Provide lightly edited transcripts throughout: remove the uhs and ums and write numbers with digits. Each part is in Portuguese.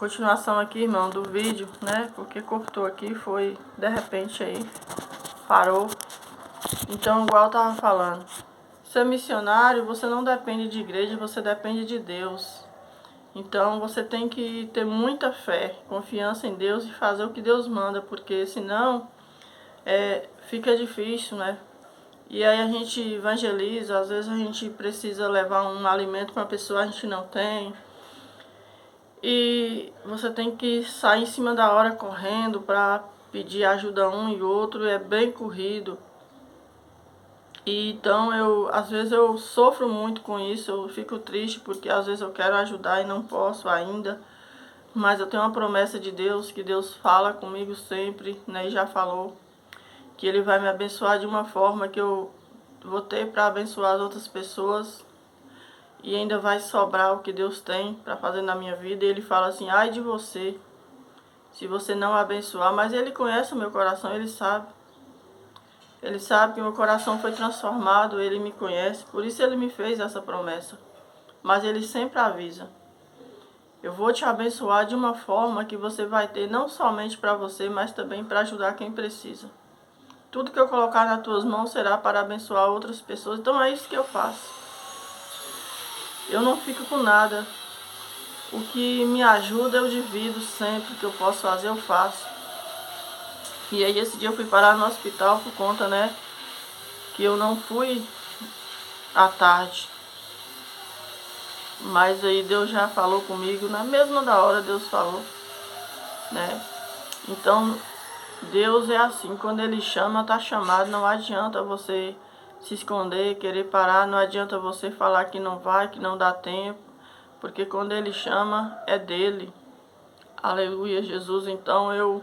Continuação aqui, irmão, do vídeo, né? Porque cortou aqui, foi de repente aí, parou. Então, igual eu tava falando, ser missionário, você não depende de igreja, você depende de Deus. Então, você tem que ter muita fé, confiança em Deus e fazer o que Deus manda, porque senão fica difícil, né? E aí a gente evangeliza, às vezes a gente precisa levar um alimento para uma pessoa, a gente não tem. E você tem que sair em cima da hora correndo para pedir ajuda um e outro, é bem corrido. E então às vezes eu sofro muito com isso, eu fico triste porque às vezes eu quero ajudar e não posso ainda. Mas eu tenho uma promessa de Deus, que Deus fala comigo sempre, né? E já falou que Ele vai me abençoar de uma forma que eu vou ter para abençoar as outras pessoas. E ainda vai sobrar o que Deus tem para fazer na minha vida. E Ele fala assim, ai de você, se você não abençoar. Mas Ele conhece o meu coração, Ele sabe. Ele sabe que meu coração foi transformado, Ele me conhece. Por isso Ele me fez essa promessa. Mas Ele sempre avisa. Eu vou te abençoar de uma forma que você vai ter não somente para você, mas também para ajudar quem precisa. Tudo que eu colocar nas tuas mãos será para abençoar outras pessoas. Então é isso que eu faço. Eu não fico com nada. O que me ajuda eu divido sempre. O que eu posso fazer eu faço. E aí esse dia eu fui parar no hospital por conta, né, que eu não fui à tarde. Mas aí Deus já falou comigo, na mesma da hora Deus falou, né? Então Deus é assim, quando Ele chama, tá chamado, não adianta você se esconder, querer parar, não adianta você falar que não vai, que não dá tempo, porque quando Ele chama, é dele. Aleluia, Jesus. Então eu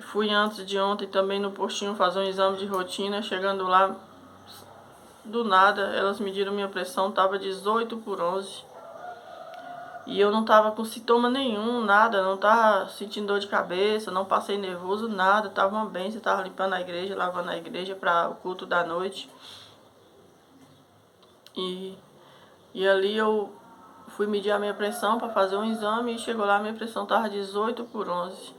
fui antes de ontem também no postinho fazer um exame de rotina, chegando lá, do nada, elas mediram minha pressão, tava 18/11. E eu não tava com sintoma nenhum, nada, não tava sentindo dor de cabeça, não passei nervoso, nada, tava uma bênção, tava limpando a igreja, lavando a igreja para o culto da noite. E ali eu fui medir a minha pressão para fazer um exame e chegou lá, minha pressão tava 18/11.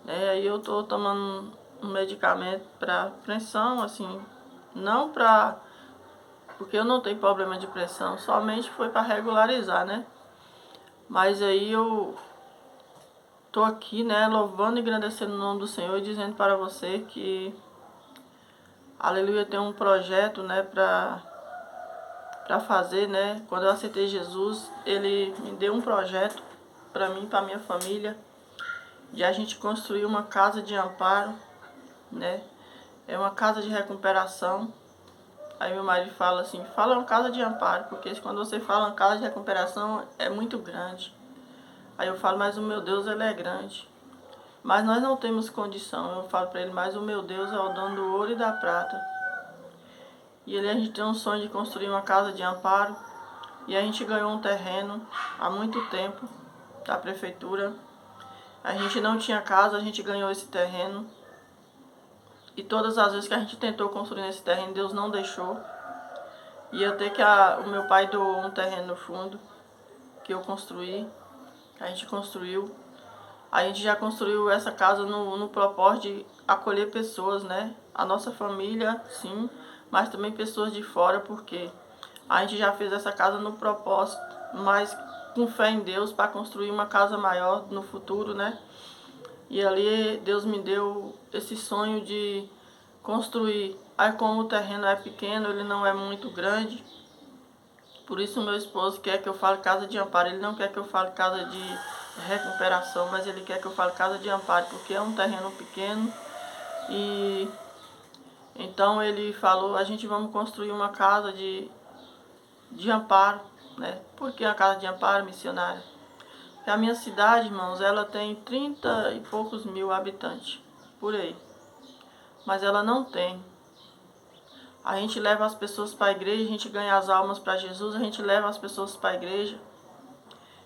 Aí eu tô tomando um medicamento para pressão, assim, não pra... porque eu não tenho problema de pressão, somente foi para regularizar, né? Mas aí eu tô aqui, né, louvando e agradecendo o nome do Senhor e dizendo para você que, aleluia, tem um projeto, né, para fazer, né. Quando eu aceitei Jesus, Ele me deu um projeto para mim, para minha família, de a gente construir uma casa de amparo, né. É uma casa de recuperação. Aí meu marido fala assim, fala uma casa de amparo, porque quando você fala uma casa de recuperação é muito grande. Aí eu falo, mas o meu Deus, Ele é grande. Mas nós não temos condição. Eu falo para ele, mas o meu Deus é o dono do ouro e da prata. E a gente tem um sonho de construir uma casa de amparo. E a gente ganhou um terreno há muito tempo da prefeitura. A gente não tinha casa, a gente ganhou esse terreno. E todas as vezes que a gente tentou construir nesse terreno, Deus não deixou. E até que o meu pai doou um terreno no fundo, que eu construí. A gente construiu. A gente já construiu essa casa no propósito de acolher pessoas, né? A nossa família, sim, mas também pessoas de fora, porque a gente já fez essa casa no propósito, mas com fé em Deus, para construir uma casa maior no futuro, né? E ali Deus me deu esse sonho de construir. Aí como o terreno é pequeno, ele não é muito grande, por isso meu esposo quer que eu fale casa de amparo. Ele não quer que eu fale casa de recuperação, mas ele quer que eu fale casa de amparo, porque é um terreno pequeno. E então ele falou, a gente vamos construir uma casa de amparo, né? Por que a casa de amparo, missionária? Porque a minha cidade, irmãos, ela tem 30 e poucos mil habitantes, por aí. Mas ela não tem. A gente leva as pessoas para a igreja, a gente ganha as almas para Jesus, a gente leva as pessoas para a igreja.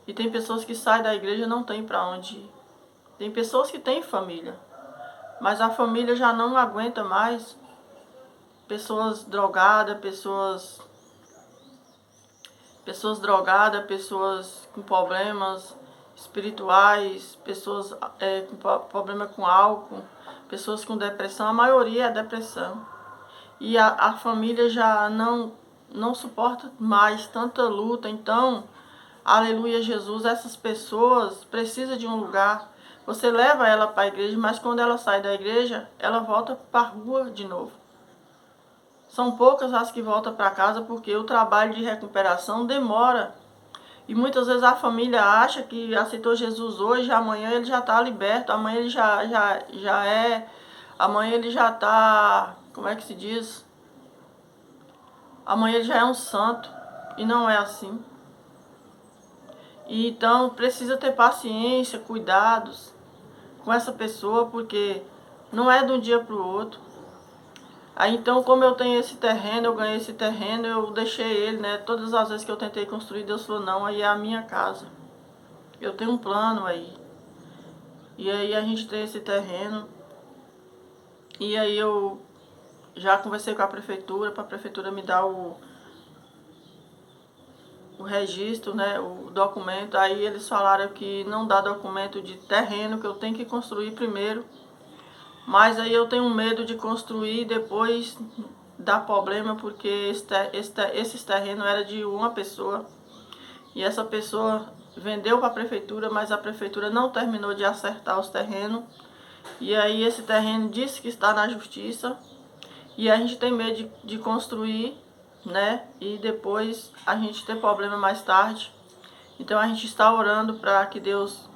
E tem pessoas que saem da igreja e não tem para onde ir. Tem pessoas que têm família, mas a família já não aguenta mais. Pessoas drogadas, pessoas com problemas. espirituais, pessoas com problema com álcool, pessoas com depressão, a maioria é depressão. E a família já não suporta mais tanta luta. Então, aleluia Jesus, essas pessoas precisam de um lugar. Você leva ela para a igreja, mas quando ela sai da igreja, ela volta para a rua de novo. São poucas as que voltam para casa porque o trabalho de recuperação demora. E muitas vezes a família acha que aceitou Jesus hoje, amanhã ele já está liberto, amanhã ele amanhã ele já está, como é que se diz? Amanhã ele já é um santo. E não é assim. E então precisa ter paciência, cuidados com essa pessoa, porque não é de um dia para o outro. Aí então, como eu tenho esse terreno, eu ganhei esse terreno, eu deixei ele, né? Todas as vezes que eu tentei construir, Deus falou, não, aí é a minha casa. Eu tenho um plano aí. E aí a gente tem esse terreno. E aí eu já conversei com a prefeitura, para a prefeitura me dar o registro, né, o documento. Aí eles falaram que não dá documento de terreno, que eu tenho que construir primeiro. Mas aí eu tenho medo de construir e depois dar problema, porque esses terrenos eram de uma pessoa. E essa pessoa vendeu para a prefeitura, mas a prefeitura não terminou de acertar os terrenos. E aí esse terreno disse que está na justiça. E a gente tem medo de construir, né? E depois a gente ter problema mais tarde. Então a gente está orando para que Deus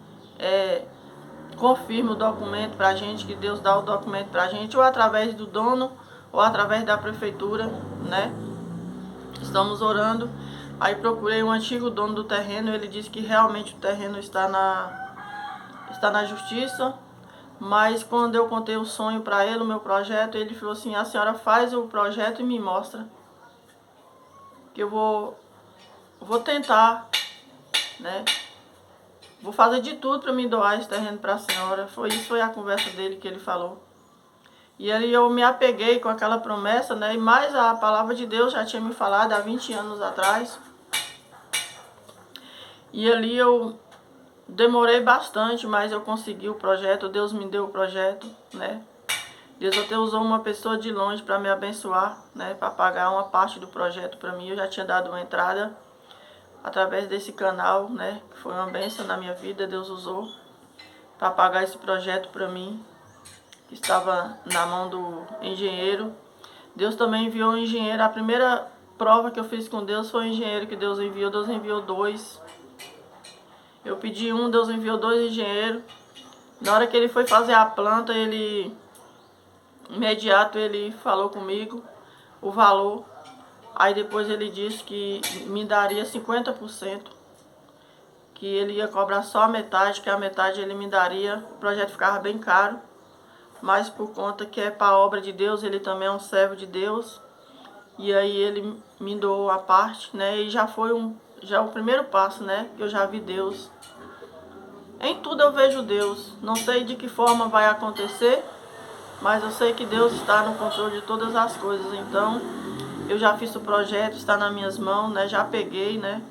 confirme o documento para a gente, que Deus dá o documento para a gente, ou através do dono, ou através da prefeitura, né? Estamos orando. Aí procurei um antigo dono do terreno, ele disse que realmente o terreno está na justiça. Mas quando eu contei o sonho para ele, o meu projeto, ele falou assim, a senhora faz o projeto e me mostra. Que eu vou tentar, né? Vou fazer de tudo para me doar esse terreno para a senhora. Foi a conversa dele que ele falou. E ali eu me apeguei com aquela promessa, né? E mais a palavra de Deus já tinha me falado há 20 anos atrás. E ali eu demorei bastante, mas eu consegui o projeto. Deus me deu o projeto, né? Deus até usou uma pessoa de longe para me abençoar, né? Para pagar uma parte do projeto para mim. Eu já tinha dado uma entrada através desse canal, né? Que foi uma bênção na minha vida. Deus usou para pagar esse projeto para mim, que estava na mão do engenheiro. Deus também enviou um engenheiro. A primeira prova que eu fiz com Deus foi o engenheiro que Deus enviou. Deus enviou 2. Eu pedi um, Deus enviou 2 engenheiros. Na hora que ele foi fazer a planta, imediato ele falou comigo o valor. Aí depois ele disse que me daria 50%, que ele ia cobrar só a metade, que a metade ele me daria. O projeto ficava bem caro, mas por conta que é para a obra de Deus, ele também é um servo de Deus. E aí ele me doou a parte, né? E já foi o primeiro passo, né? Que eu já vi Deus. Em tudo eu vejo Deus. Não sei de que forma vai acontecer, mas eu sei que Deus está no controle de todas as coisas. Então, eu já fiz o projeto, está nas minhas mãos, né? Já peguei, né?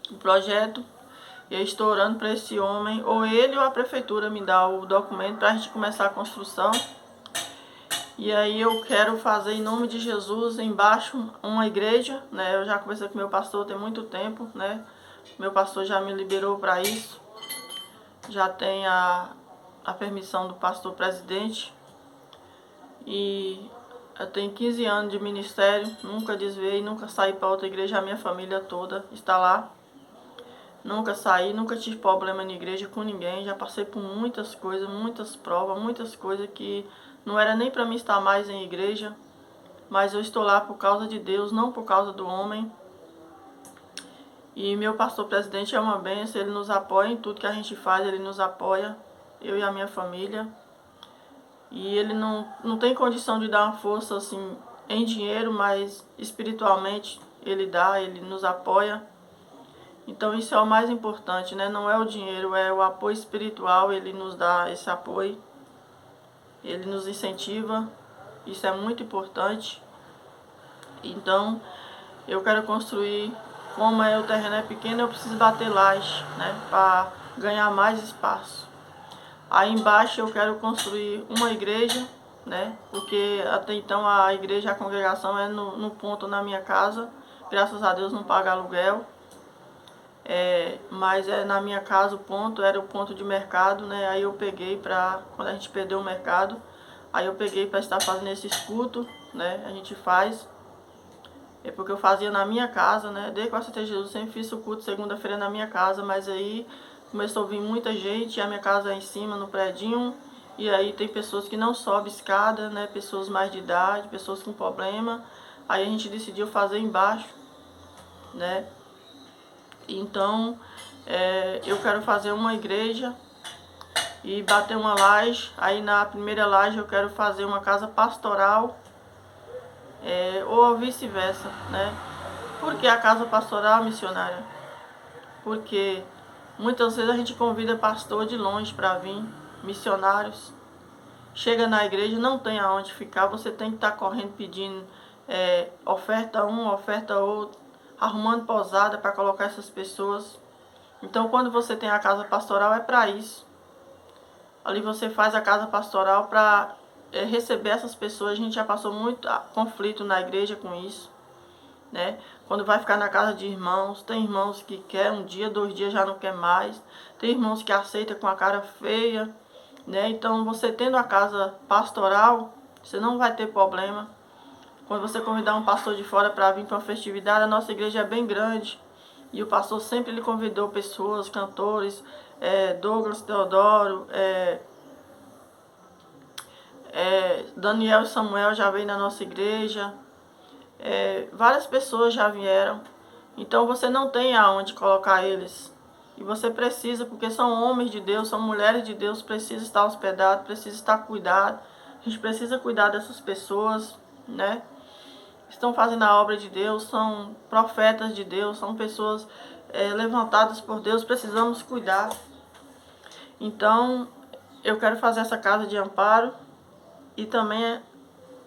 O projeto. E eu estou orando para esse homem, ou ele ou a prefeitura me dá o documento para a gente começar a construção. E aí eu quero fazer em nome de Jesus embaixo uma igreja, né? Eu já conversei com meu pastor tem muito tempo, né? Meu pastor já me liberou para isso. Já tem a permissão do pastor presidente. E eu tenho 15 anos de ministério, nunca desviei, nunca saí para outra igreja, a minha família toda está lá. Nunca saí, nunca tive problema na igreja com ninguém, já passei por muitas coisas, muitas provas, muitas coisas que não era nem para mim estar mais em igreja, mas eu estou lá por causa de Deus, não por causa do homem. E meu pastor presidente é uma bênção, ele nos apoia em tudo que a gente faz, ele nos apoia, eu e a minha família. E ele não tem condição de dar uma força assim em dinheiro, mas espiritualmente ele dá, ele nos apoia. Então isso é o mais importante, né? Não é o dinheiro, é o apoio espiritual, ele nos dá esse apoio. Ele nos incentiva, isso é muito importante. Então eu quero construir como o terreno é pequeno, eu preciso bater laje, né, para ganhar mais espaço. Aí embaixo eu quero construir uma igreja, né, porque até então a igreja, a congregação é no ponto na minha casa. Graças a Deus não paga aluguel. Mas na minha casa o ponto era o ponto de mercado, né? Aí eu peguei quando a gente perdeu o mercado, aí eu peguei para estar fazendo esse culto, né? A gente faz, porque eu fazia na minha casa, né? Desde que eu aceitei Jesus, sempre fiz o culto segunda-feira na minha casa, mas aí começou a vir muita gente, e a minha casa é em cima, no predinho, e aí tem pessoas que não sobem escada, né? Pessoas mais de idade, pessoas com problema, aí a gente decidiu fazer embaixo, né? Então, eu quero fazer uma igreja e bater uma laje. Aí na primeira laje eu quero fazer uma casa pastoral, ou vice-versa, né? Por que a casa pastoral, missionária? Porque muitas vezes a gente convida pastor de longe para vir, missionários. Chega na igreja, não tem aonde ficar, você tem que estar correndo pedindo oferta um, oferta outro, arrumando posada para colocar essas pessoas. Então, quando você tem a casa pastoral, é para isso. Ali você faz a casa pastoral para receber essas pessoas. A gente já passou muito conflito na igreja com isso, né? Quando vai ficar na casa de irmãos, tem irmãos que quer um dia, 2 dias já não quer mais. Tem irmãos que aceita com a cara feia, né? Então, você tendo a casa pastoral, você não vai ter problema. Quando você convidar um pastor de fora para vir para uma festividade, a nossa igreja é bem grande. E o pastor sempre lhe convidou pessoas, cantores, Douglas Teodoro, Daniel e Samuel já veio na nossa igreja, várias pessoas já vieram. Então você não tem aonde colocar eles. E você precisa, porque são homens de Deus, são mulheres de Deus, precisa estar hospedado, precisa estar cuidado. A gente precisa cuidar dessas pessoas, né? Estão fazendo a obra de Deus, são profetas de Deus, são pessoas levantadas por Deus, precisamos cuidar. Então, eu quero fazer essa casa de amparo e também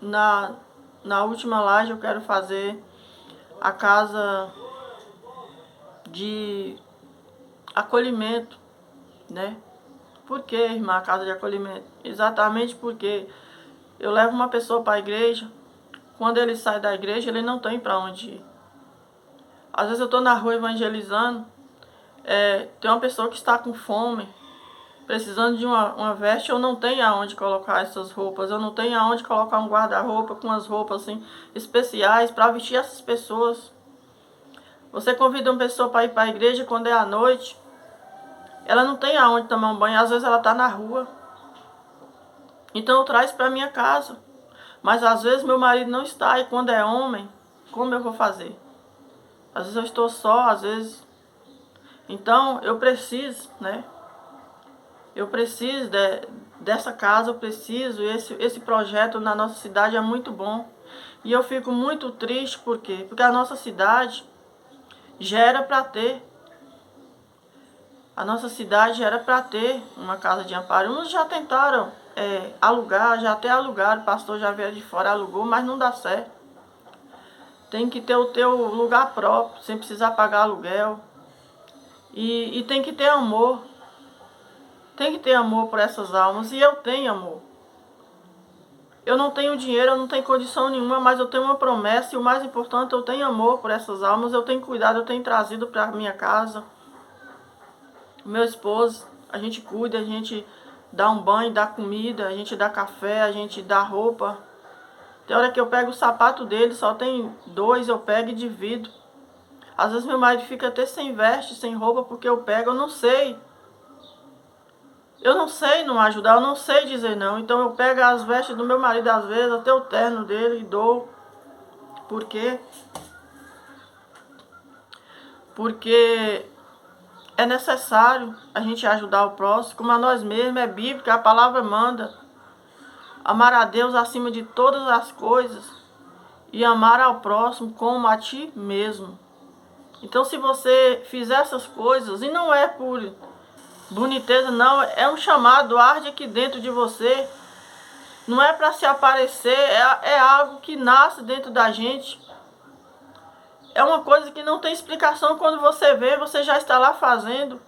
na última laje eu quero fazer a casa de acolhimento, né? Por que, irmã, a casa de acolhimento? Exatamente porque eu levo uma pessoa para a igreja. Quando ele sai da igreja, ele não tem para onde ir. Às vezes eu estou na rua evangelizando, tem uma pessoa que está com fome, precisando de uma veste, eu não tenho aonde colocar essas roupas, eu não tenho aonde colocar um guarda-roupa com as roupas assim, especiais para vestir essas pessoas. Você convida uma pessoa para ir para a igreja quando é à noite, ela não tem aonde tomar um banho, às vezes ela está na rua. Então eu trago para minha casa. Mas às vezes meu marido não está, e quando é homem, como eu vou fazer? Às vezes eu estou só, às vezes... Então eu preciso, né? Eu preciso dessa casa, eu preciso, esse projeto na nossa cidade é muito bom. E eu fico muito triste, por quê? Porque a nossa cidade já era para ter. A nossa cidade já era para ter uma casa de amparo. Uns já tentaram alugar, já até alugaram, o pastor já veio de fora, alugou, mas não dá certo. Tem que ter o teu lugar próprio, sem precisar pagar aluguel. E tem que ter amor. Tem que ter amor por essas almas. E eu tenho amor. Eu não tenho dinheiro, eu não tenho condição nenhuma, mas eu tenho uma promessa. E o mais importante, eu tenho amor por essas almas. Eu tenho cuidado, eu tenho trazido para minha casa. Meu esposo, a gente cuida, a gente dá um banho, dá comida, a gente dá café, a gente dá roupa. Tem hora que eu pego o sapato dele, só tem 2, eu pego e divido. Às vezes meu marido fica até sem veste, sem roupa, porque eu pego, eu não sei. Eu não sei não ajudar, eu não sei dizer não. Então eu pego as vestes do meu marido, às vezes, até o terno dele, e dou. Por quê? Porque é necessário a gente ajudar o próximo, como a nós mesmos, é bíblico, a palavra manda. Amar a Deus acima de todas as coisas e amar ao próximo como a ti mesmo. Então, se você fizer essas coisas, e não é por boniteza, não, é um chamado, arde aqui dentro de você. Não é para se aparecer, é algo que nasce dentro da gente. é uma coisa que não tem explicação. Quando você vê, você já está lá fazendo.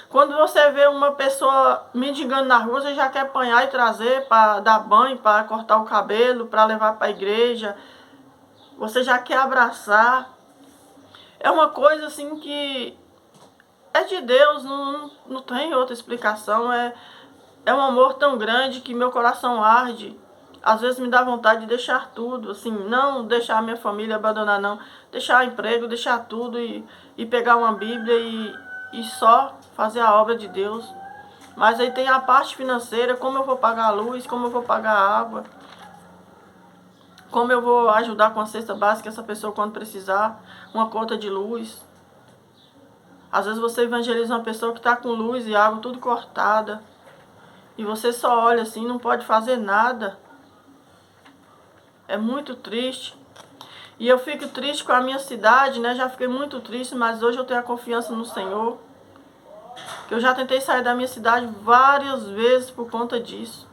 Quando você vê uma pessoa mendigando na rua, você já quer apanhar e trazer para dar banho, para cortar o cabelo, para levar para a igreja. Você já quer abraçar. É uma coisa assim que é de Deus, não tem outra explicação. É um amor tão grande que meu coração arde. Às vezes me dá vontade de deixar tudo, assim, não deixar a minha família, abandonar não. Deixar emprego, deixar tudo e pegar uma Bíblia e só fazer a obra de Deus. Mas aí tem a parte financeira, como eu vou pagar a luz, como eu vou pagar a água. Como eu vou ajudar com a cesta básica essa pessoa quando precisar, uma conta de luz. Às vezes você evangeliza uma pessoa que está com luz e água tudo cortada. E você só olha assim, não pode fazer nada. É muito triste. E eu fico triste com a minha cidade, né? Já fiquei muito triste, mas hoje eu tenho a confiança no Senhor. Que eu já tentei sair da minha cidade várias vezes por conta disso.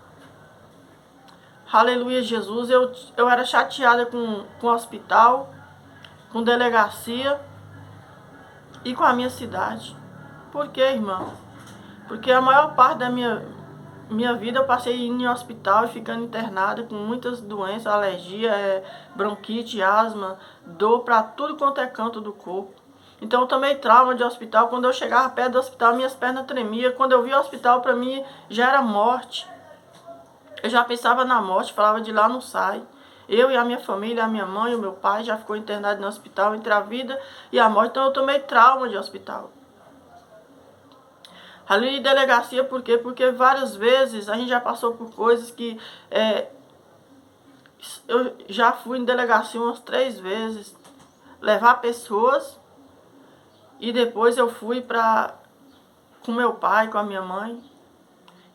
Aleluia, Jesus. Eu era chateada com o hospital, com delegacia e com a minha cidade. Por quê, irmão? Porque a maior parte da minha vida eu passei indo em hospital e ficando internada com muitas doenças, alergia, bronquite, asma, dor para tudo quanto é canto do corpo. Então eu tomei trauma de hospital. Quando eu chegava perto do hospital, minhas pernas tremiam. Quando eu via o hospital, para mim já era morte. Eu já pensava na morte, falava de lá não sai. Eu e a minha família, a minha mãe e o meu pai já ficou internado no hospital entre a vida e a morte. Então eu tomei trauma de hospital. Ali em delegacia, por quê? Porque várias vezes a gente já passou por coisas que... eu já fui em delegacia umas 3 vezes. Levar pessoas. E depois eu fui com meu pai, com a minha mãe.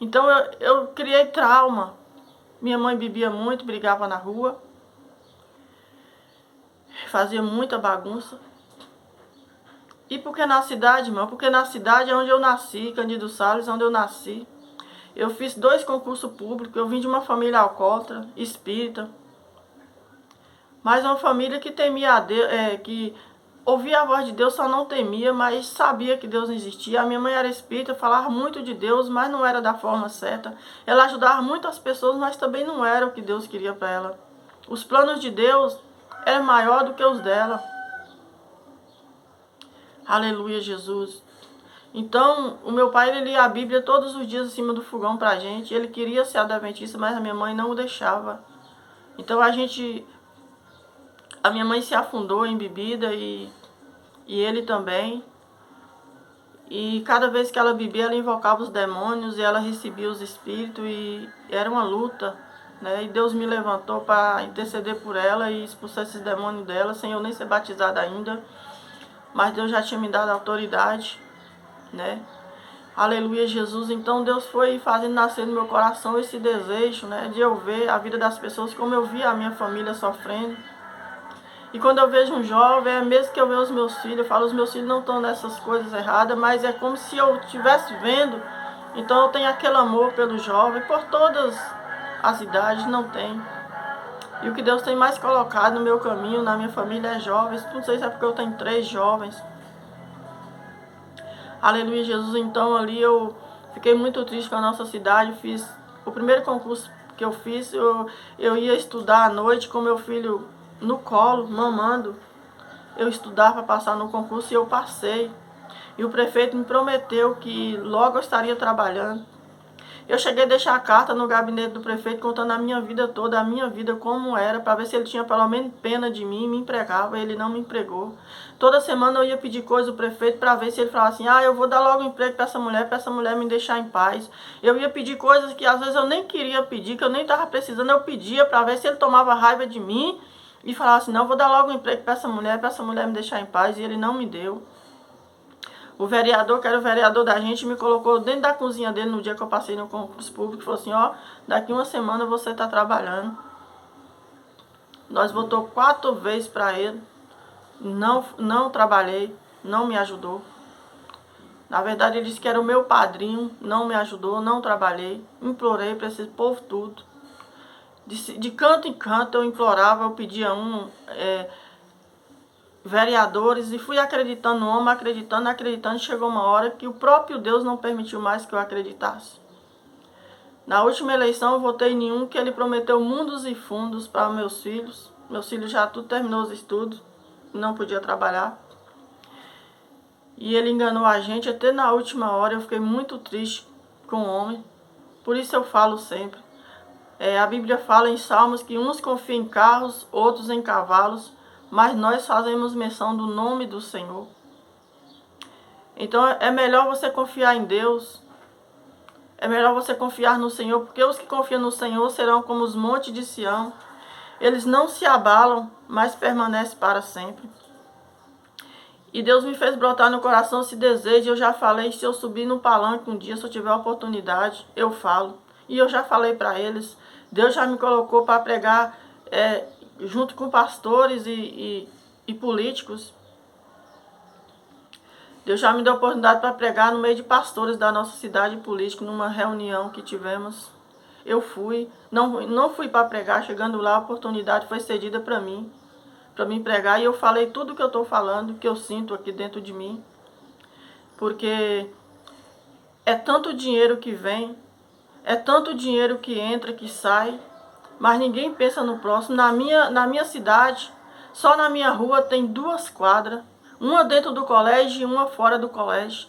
Então eu criei trauma. Minha mãe bebia muito, brigava na rua. Fazia muita bagunça. E por que na cidade, irmão? Porque na cidade é onde eu nasci, Cândido Sales, onde eu nasci. Eu fiz 2 concursos públicos, eu vim de uma família alcoólatra, espírita. Mas uma família que temia a Deus, que ouvia a voz de Deus, só não temia, mas sabia que Deus não existia. A minha mãe era espírita, falava muito de Deus, mas não era da forma certa. Ela ajudava muitas pessoas, mas também não era o que Deus queria para ela. Os planos de Deus eram maiores do que os dela. Aleluia, Jesus. Então, o meu pai, ele lia a Bíblia todos os dias em cima do fogão pra gente. Ele queria ser adventista, mas a minha mãe não o deixava. Então, a minha mãe se afundou em bebida e ele também. E cada vez que ela bebia, ela invocava os demônios e ela recebia os espíritos e era uma luta, né? E Deus me levantou para interceder por ela e expulsar esses demônios dela, sem eu nem ser batizada ainda. Mas Deus já tinha me dado autoridade, né? Aleluia, Jesus. Então Deus foi fazendo nascer no meu coração esse desejo, né? De eu ver a vida das pessoas como eu via a minha família sofrendo. E quando eu vejo um jovem, é mesmo que eu vejo os meus filhos, eu falo, os meus filhos não estão nessas coisas erradas, mas é como se eu estivesse vendo. Então eu tenho aquele amor pelo jovem, por todas as idades, não tem. E o que Deus tem mais colocado no meu caminho, na minha família, é jovens. Não sei se é porque eu tenho 3 jovens. Aleluia, Jesus. Então ali eu fiquei muito triste com a nossa cidade. Fiz o primeiro concurso que eu fiz, eu ia estudar à noite com meu filho no colo, mamando. Eu estudava para passar no concurso e eu passei. E o prefeito me prometeu que logo eu estaria trabalhando. Eu cheguei a deixar a carta no gabinete do prefeito contando a minha vida toda, a minha vida como era, para ver se ele tinha pelo menos pena de mim e me empregava. Ele não me empregou. Toda semana eu ia pedir coisa ao prefeito para ver se ele falava assim, eu vou dar logo um emprego para essa mulher me deixar em paz. Eu ia pedir coisas que às vezes eu nem queria pedir, que eu nem estava precisando, eu pedia para ver se ele tomava raiva de mim e falava assim, não, vou dar logo um emprego para essa mulher me deixar em paz, e ele não me deu. O vereador, que era o vereador da gente, me colocou dentro da cozinha dele no dia que eu passei no concurso público. Falou assim, daqui uma semana você está trabalhando. Nós votou 4 vezes para ele. Não trabalhei, não me ajudou. Na verdade, ele disse que era o meu padrinho, não me ajudou, não trabalhei. Implorei para esse povo tudo. De canto em canto eu implorava, eu pedia vereadores, e fui acreditando no homem, acreditando, chegou uma hora que o próprio Deus não permitiu mais que eu acreditasse. Na última eleição eu votei em um que ele prometeu mundos e fundos para meus filhos. Meus filhos já tudo terminou os estudos, não podia trabalhar. E ele enganou a gente até na última hora. Eu fiquei muito triste com o homem. Por isso eu falo sempre. A Bíblia fala em Salmos que uns confiam em carros, outros em cavalos, mas nós fazemos menção do nome do Senhor. Então é melhor você confiar em Deus. É melhor você confiar no Senhor, porque os que confiam no Senhor serão como os montes de Sião. Eles não se abalam, mas permanecem para sempre. E Deus me fez brotar no coração esse desejo. Eu já falei, se eu subir no palanque um dia, se eu tiver a oportunidade, eu falo. E eu já falei para eles, Deus já me colocou para pregar junto com pastores e políticos. Deus já me deu a oportunidade para pregar no meio de pastores da nossa cidade política, numa reunião que tivemos. Eu fui, não fui para pregar, chegando lá a oportunidade foi cedida para mim pregar, e eu falei tudo que eu estou falando, que eu sinto aqui dentro de mim. Porque é tanto dinheiro que vem, é tanto dinheiro que entra, que sai, mas ninguém pensa no próximo. Na minha cidade, só na minha rua tem 2 quadras. Uma dentro do colégio e uma fora do colégio.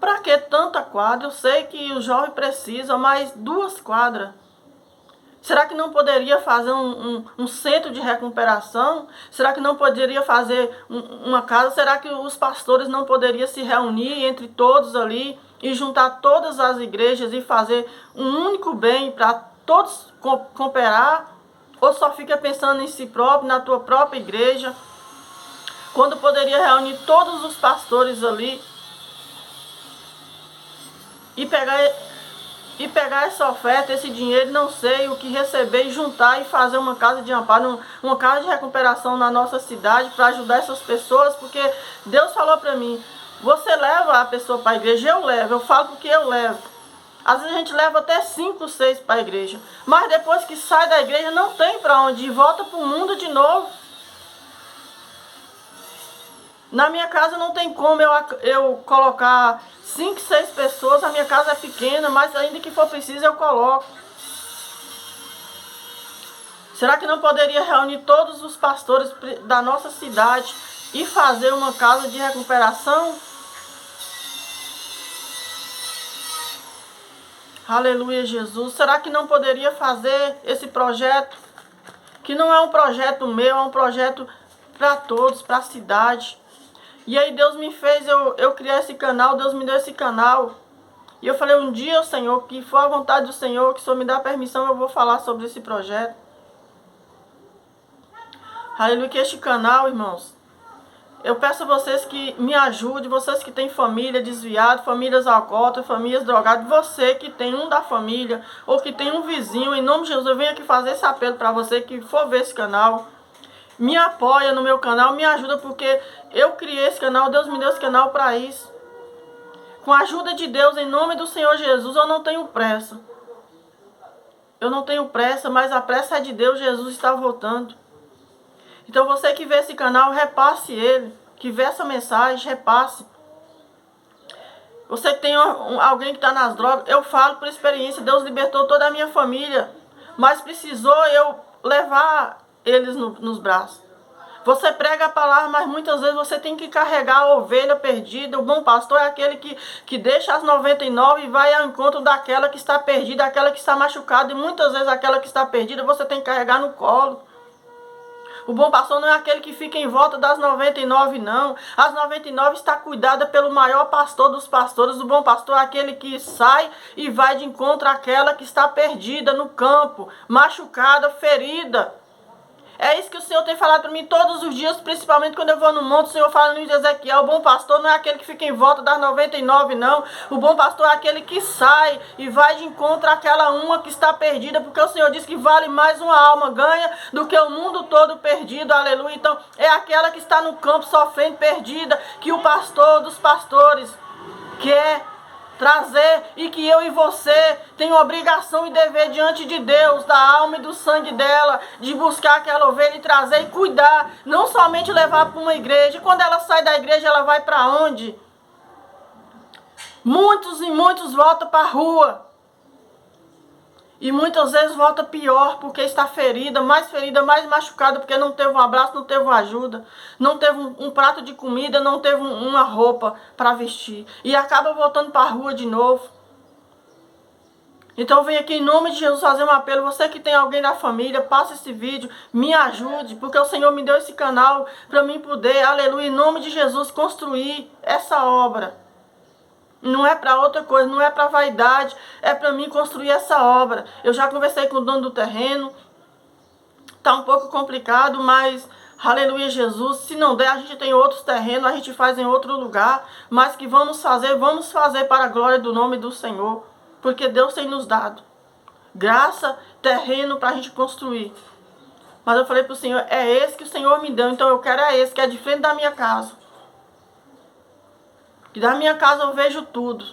Para que tanta quadra? Eu sei que o jovem precisa, mas 2 quadras. Será que não poderia fazer um centro de recuperação? Será que não poderia fazer uma casa? Será que os pastores não poderiam se reunir entre todos ali e juntar todas as igrejas e fazer um único bem para todos cooperar? Ou só fica pensando em si próprio, na tua própria igreja? Quando poderia reunir todos os pastores ali e pegar essa oferta, esse dinheiro, não sei o que receber, e juntar e fazer uma casa de amparo, uma casa de recuperação na nossa cidade para ajudar essas pessoas, porque Deus falou para mim, você leva a pessoa para a igreja? Eu levo, eu falo porque eu levo. Às vezes a gente leva até 5, 6 para a igreja, mas depois que sai da igreja não tem para onde ir, volta para o mundo de novo. Na minha casa não tem como eu colocar 5, 6 pessoas. A minha casa é pequena, mas ainda que for preciso eu coloco. Será que não poderia reunir todos os pastores da nossa cidade e fazer uma casa de recuperação? Aleluia, Jesus. Será que não poderia fazer esse projeto? Que não é um projeto meu, é um projeto para todos, para a cidade. E aí Deus me fez eu criar esse canal, Deus me deu esse canal. E eu falei, um dia, Senhor, que for a vontade do Senhor, que o Senhor me dá permissão, eu vou falar sobre esse projeto. Aleluia, que este canal, irmãos, eu peço a vocês que me ajudem, vocês que têm família desviada, famílias alcoólatras, famílias drogadas, você que tem um da família, ou que tem um vizinho, em nome de Jesus, eu venho aqui fazer esse apelo para você que for ver esse canal. Me apoia no meu canal, me ajuda, porque eu criei esse canal, Deus me deu esse canal para isso. Com a ajuda de Deus, em nome do Senhor Jesus, eu não tenho pressa. Eu não tenho pressa, mas a pressa é de Deus, Jesus está voltando. Então você que vê esse canal, repasse ele. Que vê essa mensagem, repasse. Você que tem alguém que está nas drogas, eu falo por experiência, Deus libertou toda a minha família, mas precisou eu levar eles nos braços. Você prega a palavra, mas muitas vezes você tem que carregar a ovelha perdida. O bom pastor é aquele que deixa as 99 e vai ao encontro daquela que está perdida, aquela que está machucada. E muitas vezes aquela que está perdida você tem que carregar no colo. O bom pastor não é aquele que fica em volta das 99, não. As 99 está cuidada pelo maior pastor dos pastores. O bom pastor é aquele que sai e vai de encontro àquela que está perdida no campo, machucada, ferida. É isso que o Senhor tem falado para mim todos os dias, principalmente quando eu vou no monte. O Senhor fala no Ezequiel, o bom pastor não é aquele que fica em volta das 99, não. O bom pastor é aquele que sai e vai de encontro àquela uma que está perdida, porque o Senhor diz que vale mais uma alma ganha do que o mundo todo perdido, aleluia. Então, é aquela que está no campo sofrendo, perdida, que o pastor dos pastores quer trazer, e que eu e você tem obrigação e dever diante de Deus, da alma e do sangue dela, de buscar aquela ovelha e trazer e cuidar, não somente levar para uma igreja. E quando ela sai da igreja, ela vai para onde? Muitos e muitos voltam para a rua. E muitas vezes volta pior, porque está ferida, mais machucada, porque não teve um abraço, não teve uma ajuda, não teve um prato de comida, não teve uma roupa para vestir. E acaba voltando para a rua de novo. Então vem aqui em nome de Jesus fazer um apelo. Você que tem alguém da família, passa esse vídeo, me ajude, porque o Senhor me deu esse canal para mim poder, aleluia, em nome de Jesus, construir essa obra. Não é para outra coisa, não é para vaidade, é para mim construir essa obra. Eu já conversei com o dono do terreno, tá um pouco complicado, mas aleluia Jesus, se não der, a gente tem outros terrenos, a gente faz em outro lugar, mas que vamos fazer para a glória do nome do Senhor, porque Deus tem nos dado graça, terreno para a gente construir. Mas eu falei para o Senhor, é esse que o Senhor me deu, então eu quero esse, que é de frente da minha casa. Que da minha casa eu vejo tudo.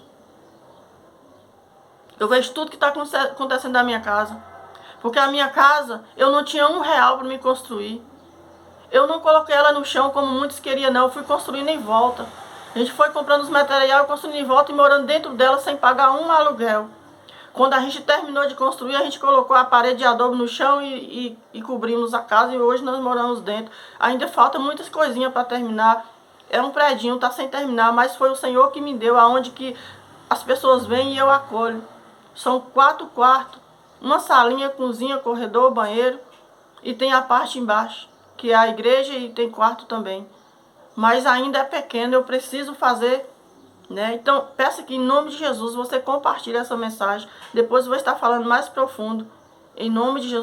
Eu vejo tudo que está acontecendo na minha casa. Porque a minha casa, eu não tinha R$1 para me construir. Eu não coloquei ela no chão como muitos queriam, não. Eu fui construindo em volta. A gente foi comprando os materiais, construindo em volta e morando dentro dela sem pagar um aluguel. Quando a gente terminou de construir, a gente colocou a parede de adobe no chão e cobrimos a casa. E hoje nós moramos dentro. Ainda falta muitas coisinhas para terminar. É um predinho, está sem terminar, mas foi o Senhor que me deu, aonde que as pessoas vêm e eu acolho. São 4 quartos, uma salinha, cozinha, corredor, banheiro, e tem a parte embaixo, que é a igreja, e tem quarto também. Mas ainda é pequeno, eu preciso fazer, né? Então, peço que em nome de Jesus você compartilhe essa mensagem. Depois eu vou estar falando mais profundo, em nome de Jesus.